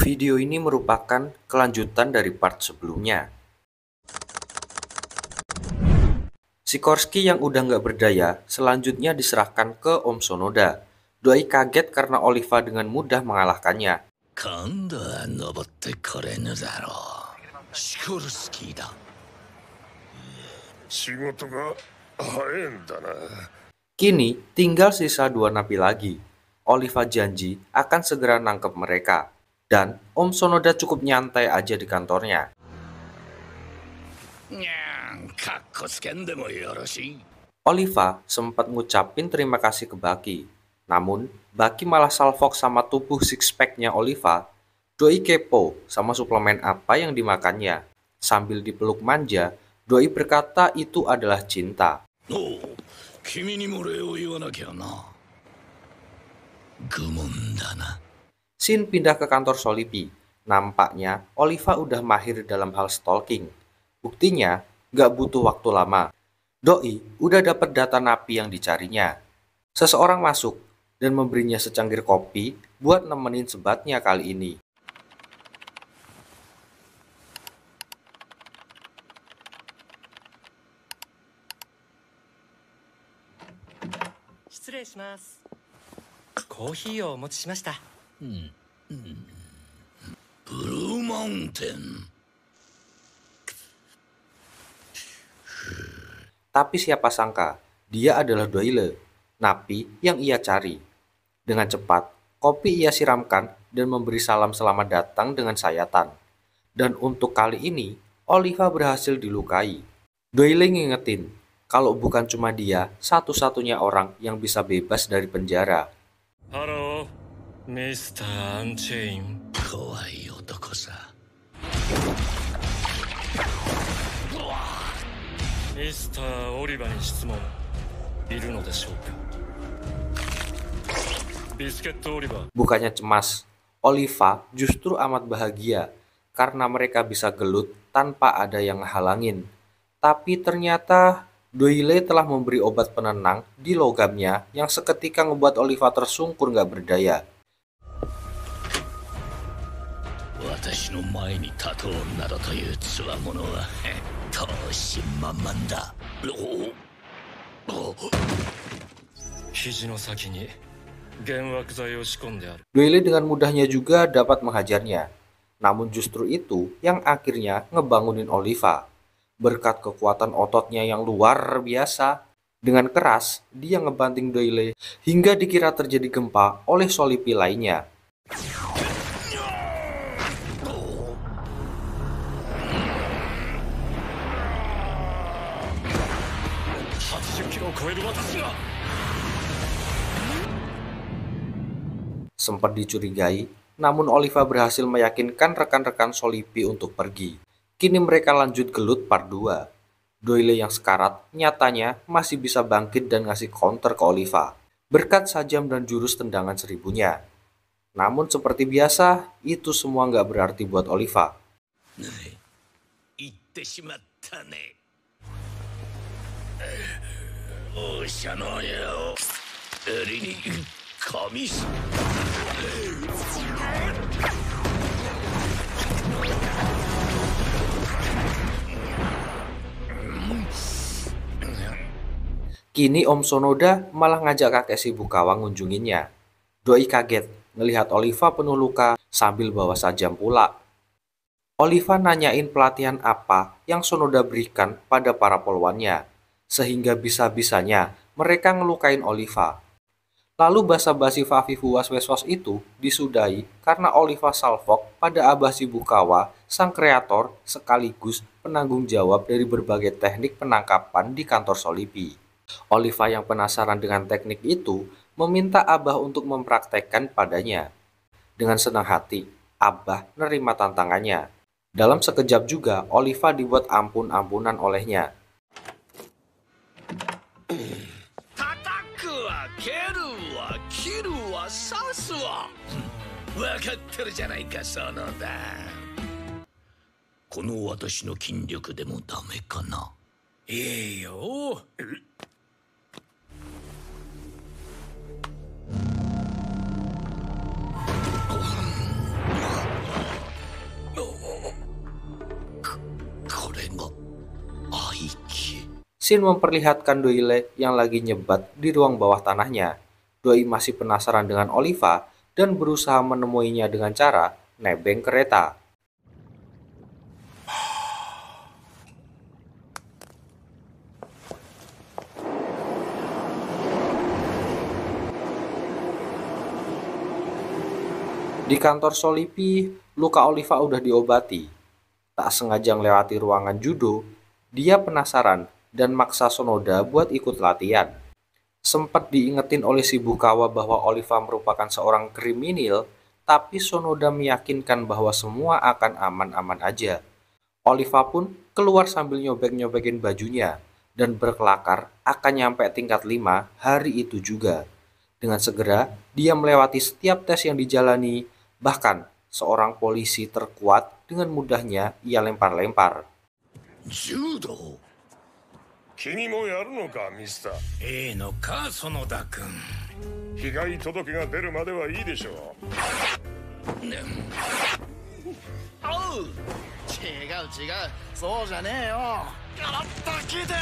Video ini merupakan kelanjutan dari part sebelumnya. Sikorsky yang udah nggak berdaya selanjutnya diserahkan ke Om Sonoda. Doi kaget karena Oliva dengan mudah mengalahkannya. Kini tinggal sisa 2 napi lagi. Oliva janji akan segera nangkep mereka. Dan Om Sonoda cukup nyantai aja di kantornya. Oliva sempat ngucapin terima kasih ke Baki. Namun, Baki malah salfok sama tubuh six-pack-nya Oliva. Doi kepo sama suplemen apa yang dimakannya. Sambil dipeluk manja, Doi berkata itu adalah cinta. Shin pindah ke kantor Solipi. Nampaknya Oliva udah mahir dalam hal stalking. Buktinya, gak butuh waktu lama. Doi udah dapat data napi yang dicarinya. Seseorang masuk dan memberinya secangkir kopi buat nemenin sebatnya kali ini. Blue Mountain. Tapi siapa sangka, dia adalah Doyle, napi yang ia cari. Dengan cepat, kopi ia siramkan dan memberi salam selamat datang dengan sayatan. Dan untuk kali ini, Oliva berhasil dilukai. Doyle ngingetin, kalau bukan cuma dia, satu-satunya orang yang bisa bebas dari penjara. Halo, Mr. Unchained. Kawaii otoko sa. Mr. Oliver に質問いるのでしょうか。ビスケットオリバー。 Bukannya cemas, Oliva justru amat bahagia karena mereka bisa gelut tanpa ada yang ngehalangin. Tapi ternyata Doyle telah memberi obat penenang di logamnya yang seketika ngebuat Oliva tersungkur gak berdaya. Doyle dengan mudahnya juga dapat menghajarnya. Namun justru itu yang akhirnya ngebangunin Oliva. Berkat kekuatan ototnya yang luar biasa, dengan keras dia ngebanting Doyle hingga dikira terjadi gempa oleh Solipi lainnya. Sempat dicurigai, namun Oliva berhasil meyakinkan rekan-rekan Solipi untuk pergi. Kini mereka lanjut gelut part 2. Doyle yang sekarat nyatanya masih bisa bangkit dan ngasih counter ke Oliva, berkat sajam dan jurus tendangan seribunya. Namun seperti biasa, itu semua nggak berarti buat Oliva. Kini Om Sonoda malah ngajak kakek si Bukawa ngunjunginnya. Doi kaget ngelihat Oliva penuh luka sambil bawa sajam pula. Oliva nanyain pelatihan apa yang Sonoda berikan pada para polwannya, sehingga bisa-bisanya mereka ngelukain Oliva. Lalu basa-basi Fafifu Was-Weswas itu disudahi karena Oliva salfok pada Abah si Bukawa, sang kreator sekaligus penanggung jawab dari berbagai teknik penangkapan di kantor Solipi. Oliva yang penasaran dengan teknik itu meminta Abah untuk mempraktekkan padanya. Dengan senang hati, Abah nerima tantangannya. Dalam sekejap juga, Oliva dibuat ampun-ampunan olehnya. Shin memperlihatkan Doyle yang lagi nyebat di ruang bawah tanahnya. Doi masih penasaran dengan Oliva dan berusaha menemuinya dengan cara nebeng kereta. Di kantor Solipi, luka Oliva udah diobati. Tak sengaja melewati ruangan judo, dia penasaran dan maksa Sonoda buat ikut latihan. Sempat diingetin oleh si Bukawa bahwa Oliva merupakan seorang kriminal, tapi Sonoda meyakinkan bahwa semua akan aman-aman aja. Oliva pun keluar sambil nyobek-nyobekin bajunya dan berkelakar akan nyampe tingkat 5 hari itu juga. Dengan segera, dia melewati setiap tes yang dijalani, bahkan seorang polisi terkuat dengan mudahnya ia lempar-lempar. 柔道君もやるのかミスター。ええのか園田君。被害届が出るまではいいでしょう。おう。違うそうじゃねえよ。あったけで。ラ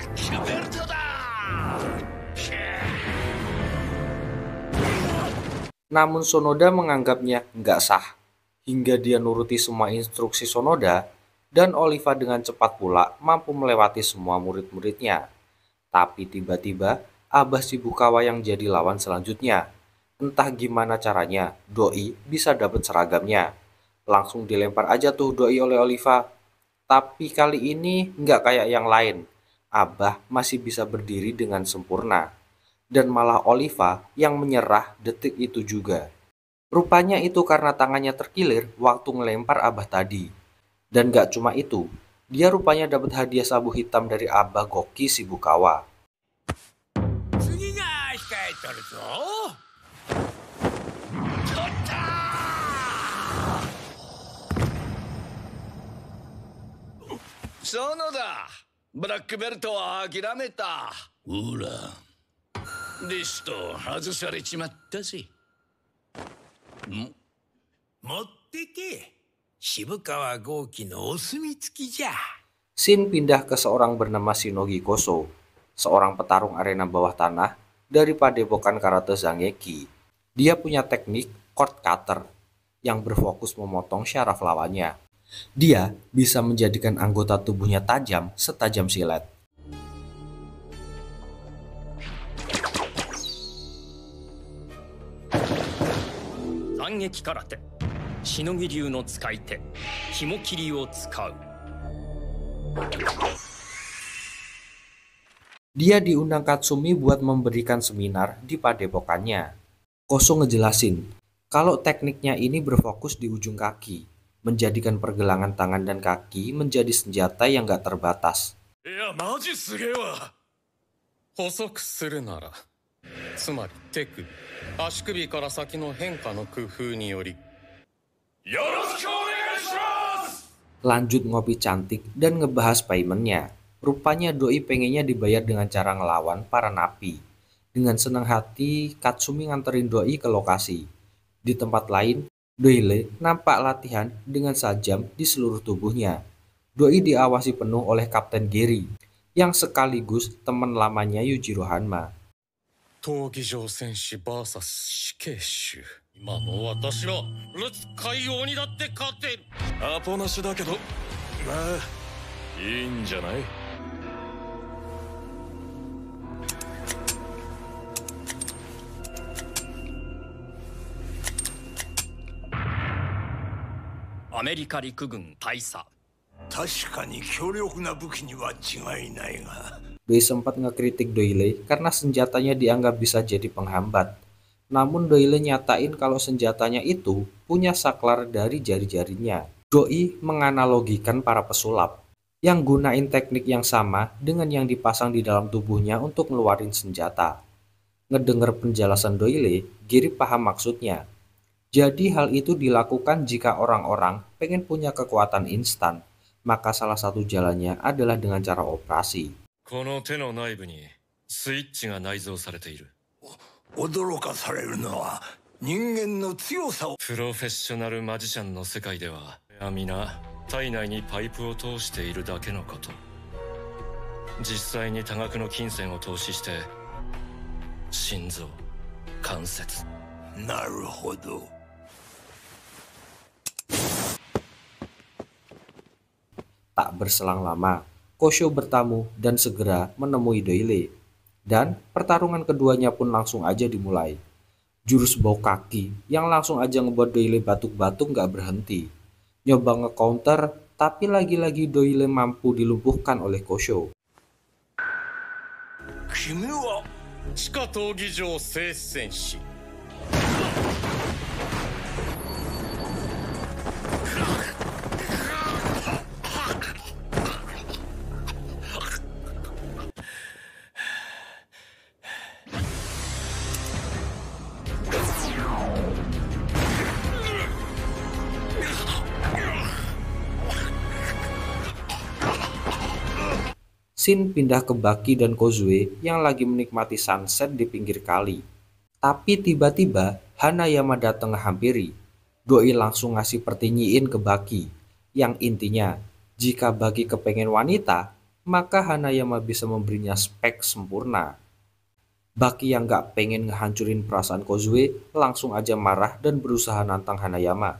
ッキーベルトだ。Namun Sonoda menganggapnya nggak sah, hingga dia nuruti semua instruksi Sonoda, dan Oliva dengan cepat pula mampu melewati semua murid-muridnya. Tapi tiba-tiba, Abah Shibukawa yang jadi lawan selanjutnya. Entah gimana caranya, Doi bisa dapat seragamnya. Langsung dilempar aja tuh Doi oleh Oliva. Tapi kali ini nggak kayak yang lain. Abah masih bisa berdiri dengan sempurna. Dan malah Oliva yang menyerah detik itu juga. Rupanya itu karena tangannya terkilir waktu ngelempar Abah tadi. Dan gak cuma itu, dia rupanya dapat hadiah sabu hitam dari Abah Goki Shibukawa. 次が控えとるぞ。取ったー。園田、ブラックベルトは諦めた。うら。リスト外されちまったぜ。持ってけ。渋川豪輝のお墨付きじゃ。Shin pindah ke seorang bernama Shinogi Koso, seorang petarung arena bawah tanah dari padepokan karate Zangeki. Dia punya teknik cord cutter yang berfokus memotong syaraf lawannya. Dia bisa menjadikan anggota tubuhnya tajam setajam silet. 斬撃空手しのぎ流の使い手肝切りを使う。 Dia diundang Katsumi buat memberikan seminar di padepokannya. Koso ngejelasin kalau tekniknya ini berfokus di ujung kaki, menjadikan pergelangan tangan dan kaki menjadi senjata yang gak terbatas. いやマジすげえわ。細くするならつまり手首足首から先の変化の工夫により。よろしくお願いします。 Lanjut ngopi cantik dan ngebahas paymentnya. Rupanya Doi pengennya dibayar dengan cara ngelawan para napi. Dengan senang hati, Katsumi nganterin Doi ke lokasi. Di tempat lain, Doile nampak latihan dengan sajam di seluruh tubuhnya. Doi diawasi penuh oleh Kapten Gary, yang sekaligus teman lamanya Yujiro Hanma. 闘技場戦士 VS 死刑囚。今の私はlet's海王にだって勝てる。アポなしだけどまあいいんじゃない。アメリカ陸軍大佐。確かに強力な武器には違いないが。 Doi sempat ngekritik Doile karena senjatanya dianggap bisa jadi penghambat. Namun Doile nyatain kalau senjatanya itu punya saklar dari jari-jarinya. Doi menganalogikan para pesulap yang gunain teknik yang sama dengan yang dipasang di dalam tubuhnya untuk ngeluarin senjata. Ngedenger penjelasan Doile, Giri paham maksudnya. Jadi hal itu dilakukan jika orang-orang pengen punya kekuatan instan, maka salah satu jalannya adalah dengan cara operasi. この手の内部にスイッチが内蔵されている。驚かされるのは人間の強さを。プロフェッショナルマジシャンの世界では皆体内にパイプを通しているだけのこと。実際に多額の金銭を投資して心臓、関節。なるほど。Tak berselang lama, Kosho bertamu dan segera menemui Doyle. Dan pertarungan keduanya pun langsung aja dimulai. Jurus bau kaki yang langsung aja ngebuat Doyle batuk-batuk gak berhenti. Nyoba nge-counter, tapi lagi-lagi Doyle mampu dilumpuhkan oleh Kosho. 君は地下闘技場聖戦士 Shin pindah ke Baki dan Kozue yang lagi menikmati sunset di pinggir kali. Tapi tiba-tiba Hanayama datang menghampiri. Doi langsung ngasih pertinyiin ke Baki, yang intinya jika Baki kepengen wanita, maka Hanayama bisa memberinya spek sempurna. Baki yang gak pengen ngehancurin perasaan Kozue langsung aja marah dan berusaha nantang Hanayama.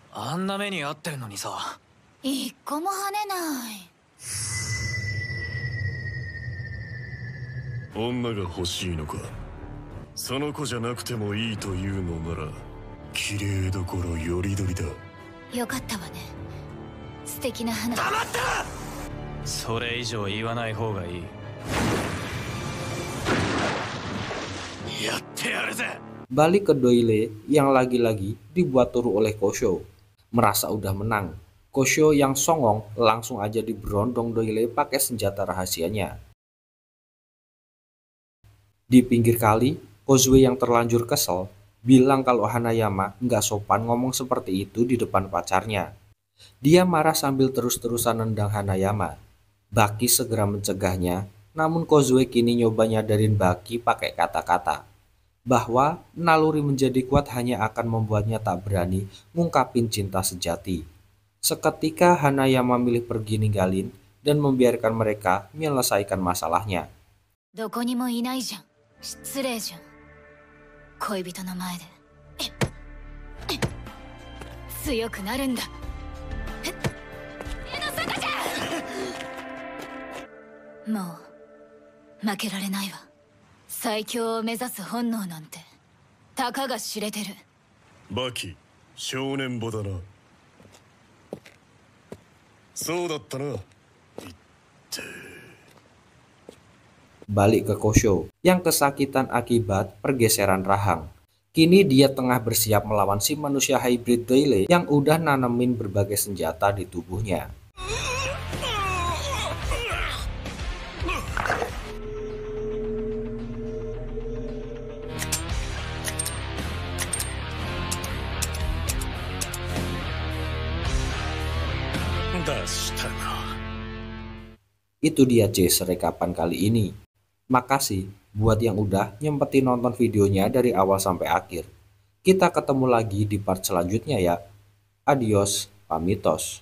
あんな目に遭ってるのにさ。一個も跳ねない。女が欲しいのか。その子じゃなくてもいいというのなら綺麗どころよりどりだ。よかったわね。素敵な花。黙った！それ以上言わない方がいい。やってやるぜ。 Balik ke Doyle yang lagi-lagi dibuat turu oleh Kosho. Merasa udah menang, Kosho yang songong langsung aja diberondong Doyle pakai senjata rahasianya. Di pinggir kali, Kozue yang terlanjur kesel bilang kalau Hanayama nggak sopan ngomong seperti itu di depan pacarnya. Dia marah sambil terus-terusan nendang Hanayama. Baki segera mencegahnya, namun Kozue kini nyoba nyadarin Baki pakai kata-kata bahwa naluri menjadi kuat hanya akan membuatnya tak berani ngungkapin cinta sejati. Seketika Hanayama milih pergi ninggalin dan membiarkan mereka menyelesaikan masalahnya. どこにもいないじゃん。失礼じゃん。恋人の前で。強くなるんだ。絵の坂じゃん。もう負けられないわ。最強を目指す本能なんてたかが知れてる。バキ、少年母だな。そうだったな。 Balik ke Kosho yang kesakitan akibat pergeseran rahang. Kini dia tengah bersiap melawan si manusia hybrid Doyle yang udah nanemin berbagai senjata di tubuhnya. Itu dia Jess rekapan kali ini. Makasih buat yang udah nyempetin nonton videonya dari awal sampai akhir. Kita ketemu lagi di part selanjutnya ya. Adios, pamitos.